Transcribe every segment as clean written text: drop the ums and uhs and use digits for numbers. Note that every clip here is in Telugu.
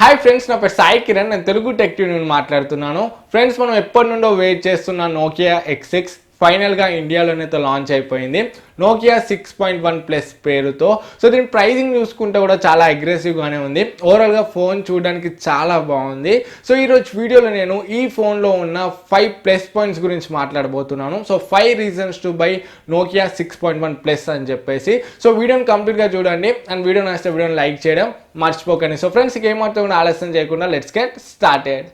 హాయ్ ఫ్రెండ్స్, నా పేరు సాయి కిరణ్. నేను తెలుగు టెక్ యూనియన్ మాట్లాడుతున్నాను. ఫ్రెండ్స్, మనం ఎప్పటి నుండో వెయిట్ చేస్తున్న నోకియా X6 ఫైనల్గా ఇండియాలోనైతే లాంచ్ అయిపోయింది. నోకియా 6.1 ప్లస్ పేరుతో. సో దీని ప్రైజింగ్ చూసుకుంటే కూడా చాలా అగ్రెసివ్గానే ఉంది. ఓవరాల్గా ఫోన్ చూడడానికి చాలా బాగుంది. సో ఈరోజు వీడియోలో నేను ఈ ఫోన్లో ఉన్న 5 ప్లస్ పాయింట్స్ గురించి మాట్లాడబోతున్నాను. So 5 reasons to buy Nokia 6.1 plus అని చెప్పేసి. సో వీడియోని కంప్లీట్గా చూడండి అండ్ వీడియో నచ్చితే వీడియోని లైక్ చేయడం మర్చిపోకండి. సో ఫ్రెండ్స్, ఏమాత్రం ఆలస్యం చేయకుండా లెట్స్ గెట్ స్టార్టెడ్.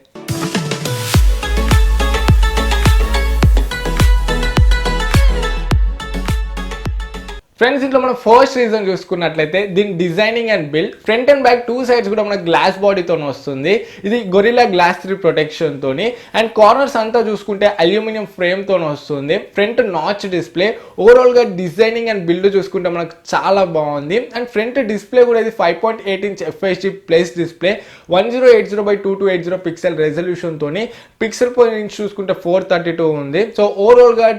ఫ్రెండ్స్, ఇంట్లో మనం ఫస్ట్ రీజన్ చూసుకున్నట్లయితే దీని designing and build. Front and back 2 sides కూడా మనకు గ్లాస్ బాడీతో వస్తుంది. ఇది గొరిల్లా గ్లాస్ 3 ప్రొటెక్షన్ తోని అండ్ కార్నర్స్ అంతా చూసుకుంటే అల్యూమినియం ఫ్రేమ్ తో వస్తుంది. Front notch display. ఓవరాల్ గా డిజైనింగ్ అండ్ బిల్డ్ చూసుకుంటే మనకు చాలా బాగుంది. అండ్ ఫ్రంట్ డిస్ప్లే కూడా ఇది 5.8 inch FHD plus display, 1080x2280 pixel resolution తోని. పిక్సెల్ పర్ ఇంచ్ చూసుకుంటే 432 ఉంది. సో ఓవరాల్ గా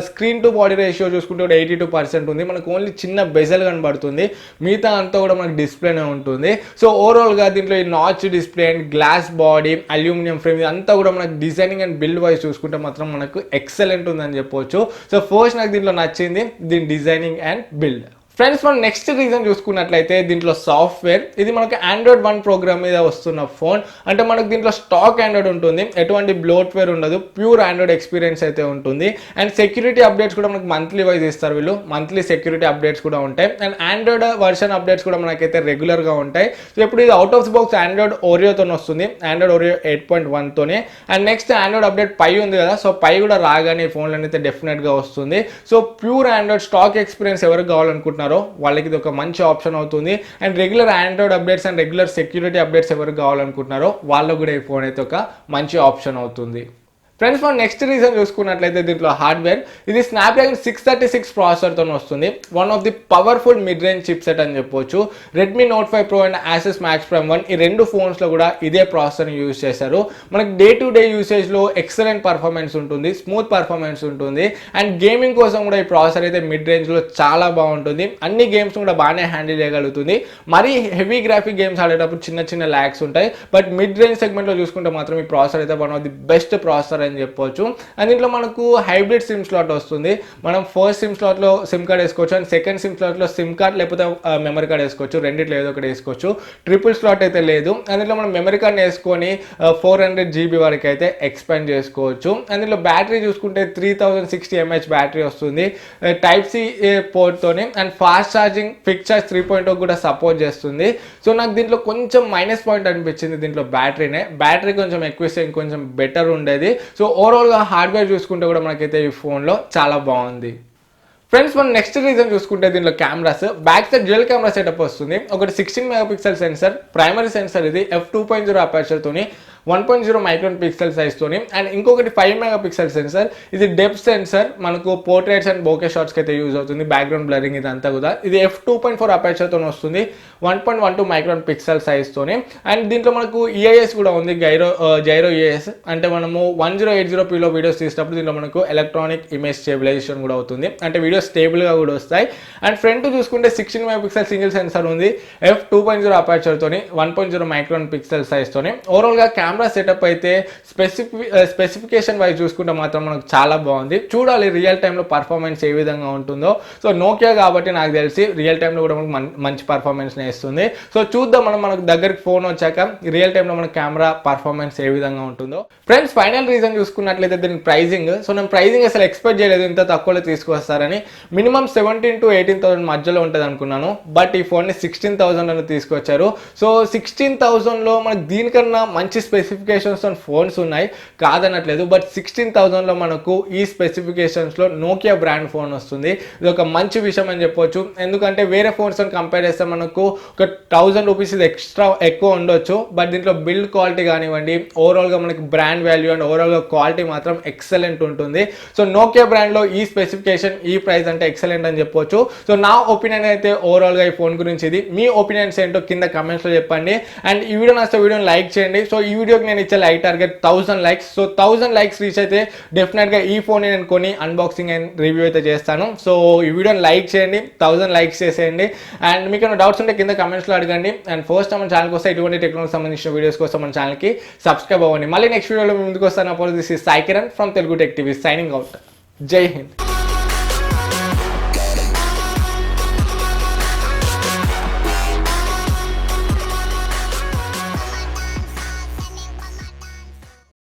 స్క్రీన్ టు బాడీ రేషియో చూసుకుంటే 82% ఉంది. మనకు ఓన్లీ చిన్న బెజల్ కనబడుతుంది, మిగతా అంతా కూడా మనకి డిస్ప్లేనే ఉంటుంది. సో ఓవరాల్గా దీంట్లో ఈ notch display and glass body, aluminium frame అంతా కూడా మనకు డిజైనింగ్ అండ్ బిల్డ్ వైజ్ చూసుకుంటే మాత్రం మనకు ఎక్సలెంట్ ఉందని చెప్పొచ్చు. సో ఫస్ట్ నాకు దీంట్లో నచ్చింది దీని డిజైనింగ్ అండ్ బిల్డ్. ఫ్రెండ్స్, మనం నెక్స్ట్ రీజన్ చూసుకున్నట్లయితే దీంట్లో సాఫ్ట్వేర్. ఇది మనకు Android 1 ప్రోగ్రామ్ మీద వస్తున్న ఫోన్. అంటే మనకు దీంట్లో స్టాక్ ఆండ్రాయిడ్ ఉంటుంది, ఎటువంటి బ్లోట్వేర్ ఉండదు, ప్యూర్ ఆండ్రాయిడ్ ఎక్స్పీరియన్స్ అయితే ఉంటుంది. అండ్ సెక్యూరిటీ అప్డేట్స్ కూడా మనకు మంత్లీ వైజ్ ఇస్తారు వీళ్ళు. మంత్లీ సెక్యూరిటీ అప్డేట్స్ కూడా ఉంటాయి. అండ్ ఆండ్రాయిడ్ వర్షన్ అప్డేట్స్ కూడా మనకైతే రెగ్యులర్గా ఉంటాయి. సో ఇప్పుడు ఇది out of the box Android ఓరియోతో వస్తుంది, ఆండ్రాయిడ్ ఓరియో 8.1తోనే. And next Android update Pie ఉంది కదా, సో పై కూడా రాగానే ఈ ఫోన్లో అయితే డెఫినెట్గా వస్తుంది. So pure Android stock experience ఎవరికి కావాలనుకుంటున్నారు వాళ్ళకి ఇది ఒక మంచి ఆప్షన్ అవుతుంది. And regular Android updates and regular security updates ఎవరికి కావాలనుకుంటున్నారో వాళ్ళకు కూడా ఈ ఫోన్ అయితే ఒక మంచి ఆప్షన్ అవుతుంది. ఫ్రెండ్స్, మనం నెక్స్ట్ రీజన్ చూసుకున్నట్లయితే దీంట్లో హార్డ్వేర్. ఇది స్నాప్డ్రాగన్ 636 ప్రాసెసర్తో వస్తుంది. One of the powerful mid range chip set అని చెప్పొచ్చు. Redmi note 5 Pro and Asus Max Prime 1 ఈ రెండు ఫోన్స్లో కూడా ఇదే ప్రాసెసర్ని యూజ్ చేశారు. మనకి డే టు డే యూసేజ్లో ఎక్సలెంట్ పర్ఫార్మెన్స్ ఉంటుంది, స్మూత్ పర్ఫార్మెన్స్ ఉంటుంది. అండ్ గేమింగ్ కోసం కూడా ఈ ప్రాసెసర్ అయితే మిడ్ రేంజ్లో చాలా బాగుంటుంది. అన్ని గేమ్స్ కూడా బాగానే హ్యాండిల్ చేయగలుగుతుంది. మరీ హెవీ గ్రాఫిక్ గేమ్స్ ఆడేటప్పుడు చిన్న చిన్న ల్యాగ్స్ ఉంటాయి. బట్ మిడ్ రేంజ్ సెగ్మెంట్లో చూసుకుంటే మాత్రం ఈ ప్రాసెసర్ అయితే one of the best processor అని చెప్పొచ్చు. అండ్ దీంట్లో మనకు హైబ్రిడ్ సిమ్ స్లాట్ వస్తుంది. మనం ఫస్ట్ సిమ్ స్లాట్లో సిమ్ కార్డ్ వేసుకోవచ్చు అండ్ సెకండ్ సిమ్ స్లాట్లో సిమ్ కార్డ్ లేకపోతే మెమరీ కార్డ్ వేసుకోవచ్చు. రెండిట్లో ఏదో ఒకటి వేసుకోవచ్చు. ట్రిపుల్ స్లాట్ అయితే లేదు. అండ్ దీంట్లో మనం మెమరీ కార్డ్ వేసుకొని 400 GB వరకు అయితే ఎక్స్పాండ్ చేసుకోవచ్చు. అండ్ దీంట్లో బ్యాటరీ చూసుకుంటే 3060 mAh బ్యాటరీ వస్తుంది టైప్ సి పోర్ట్తోని. And fast charging quick charge 3.0 కూడా సపోర్ట్ చేస్తుంది. సో నాకు దీంట్లో కొంచెం మైనస్ పాయింట్ అనిపించింది దీంట్లో బ్యాటరీనే. బ్యాటరీ కొంచెం ఎక్కువ ఇస్తే ఇంకొంచెం బెటర్ ఉండేది. సో ఓవరాల్గా హార్డ్వేర్ చూసుకుంటే కూడా మనకైతే ఈ ఫోన్లో చాలా బాగుంది. ఫ్రెండ్స్, మనం నెక్స్ట్ రీజన్ చూసుకుంటే దీంట్లో cameras. Back side dual camera setup వస్తుంది. ఒకటి 16 మెగాపిక్సెల్ సెన్సర్, ప్రైమరీ సెన్సర్ ఇది f2.0 అపర్చర్తోని, 1.0 మైక్రాన్ పిక్సెల్ సైజ్తోని. అండ్ ఇంకొకటి 5 మెగాపిక్సెల్ సెన్సర్. ఇది డెప్త్ సెన్సర్, మనకు పోర్ట్రేట్స్ అండ్ బోకే షాట్స్కి అయితే యూజ్ అవుతుంది. బ్యాక్గ్రౌండ్ బ్లరింగ్ ఇదంతా కూడా. ఇది f2.4 అపర్చర్తో వస్తుంది, 1.12 మైక్రాన్ పిక్సెల్ సైజ్తోని. అండ్ దీంట్లో మనకు EIS కూడా ఉంది, జైరో EIS. అంటే మనము 1080pలో వీడియోస్ తీసినప్పుడు దీంట్లో మనకు ఎలక్ట్రానిక్ ఇమేజ్ స్టేబిలైజేషన్ కూడా అవుతుంది. అంటే వీడియో స్టేబుల్గా కూడా వస్తాయి. అండ్ ఫ్రంట్ చూసుకుంటే 16 మెగాపిక్సెల్ సింగిల్ సెన్సర్ ఉంది, f2.0 అపర్చర్తోని, 1.0 మైక్రాన్ పిక్సెల్ సైజ్తోని. ఓవరాల్గా కెమెరా సెటప్ అయితే స్పెసిఫికేషన్ వైజ్ చూసుకుంటే మాత్రం మనకు చాలా బాగుంది. చూడాలి రియల్ టైంలో పర్ఫార్మెన్స్ ఏ విధంగా ఉంటుందో. సో నోకియా కాబట్టి నాకు తెలిసి రియల్ టైంలో కూడా మనకు మంచి పర్ఫార్మెన్స్ని ఇస్తుంది. సో చూద్దాం మనకు దగ్గరికి ఫోన్ వచ్చాక రియల్ టైంలో మన కెమెరా పర్ఫార్మెన్స్ ఏ విధంగా ఉంటుందో. ఫ్రెండ్స్, ఫైనల్ రీజన్ చూసుకున్నట్లయితే దీని ప్రైజింగ్. సో నేను ప్రైజింగ్ అసలు ఎక్స్పెక్ట్ చేయలేదు ఇంత తక్కువలో తీసుకొస్తారని. మినిమం 17,000 to 18,000 మధ్యలో ఉంటుంది అనుకున్నాను. బట్ ఈ ఫోన్ని 16,000 తీసుకొచ్చారు. సో 16,000లో మనకు దీనికన్నా మంచి స్పెసిఫికేషన్స్ ఫోన్స్ ఉన్నాయి, కాదనట్లేదు. బట్ 16,000లో మనకు ఈ స్పెసిఫికేషన్స్లో నోకియా బ్రాండ్ ఫోన్ వస్తుంది. ఇది ఒక మంచి విషయం అని చెప్పొచ్చు. ఎందుకంటే వేరే ఫోన్స్ కంపేర్ చేస్తే మనకు ఒక 1000 రూపీస్ ఇది ఎక్స్ట్రా ఎక్కువ ఉండొచ్చు. బట్ దీంట్లో బిల్డ్ క్వాలిటీ కానివ్వండి, ఓవరాల్గా మనకి బ్రాండ్ వాల్యూ అండ్ ఓవరాల్గా క్వాలిటీ మాత్రం ఎక్సలెంట్ ఉంటుంది. సో నోకియా బ్రాండ్లో ఈ స్పెసిఫికేషన్, ఈ ప్రైస్ అంటే ఎక్సలెంట్ అని చెప్పొచ్చు. సో నా ఒపీనియన్ అయితే ఓవరాల్గా ఈ ఫోన్ గురించి ఇది. మీ ఒపీనియన్స్ ఏంటో కింద కమెంట్స్లో చెప్పండి. అండ్ ఈ వీడియో నచ్చితే వీడియోని లైక్ చేయండి. సో ఈ వీడియో వీడియోకి నేను ఇచ్చే like target 1000 likes. So 1000 likes reach అయితే డెఫినెట్గా ఈ ఫోన్ నేను కొని అన్బాక్సింగ్ అండ్ రివ్యూ అయితే చేస్తాను. సో ఈ వీడియోని లైక్ చేయండి, 1000 లైక్స్ చేసేయండి. అండ్ మీకు ఏమైనా డౌట్స్ ఉంటే కింద కమెంట్స్లో అడగండి. అండ్ ఫస్ట్ మన ఛానల్కి వస్తే ఇటువంటి టెక్నాలజీ సంబంధించిన వీడియోస్ కోసం మన ఛానల్కి సబ్స్క్రైబ్ అవ్వండి. మళ్ళీ నెక్స్ట్ వీడియోలో ముందుకు వస్తాను. అప్పుడు this is Sai Kiran from Telugu tech TV signing out. జై హింద్.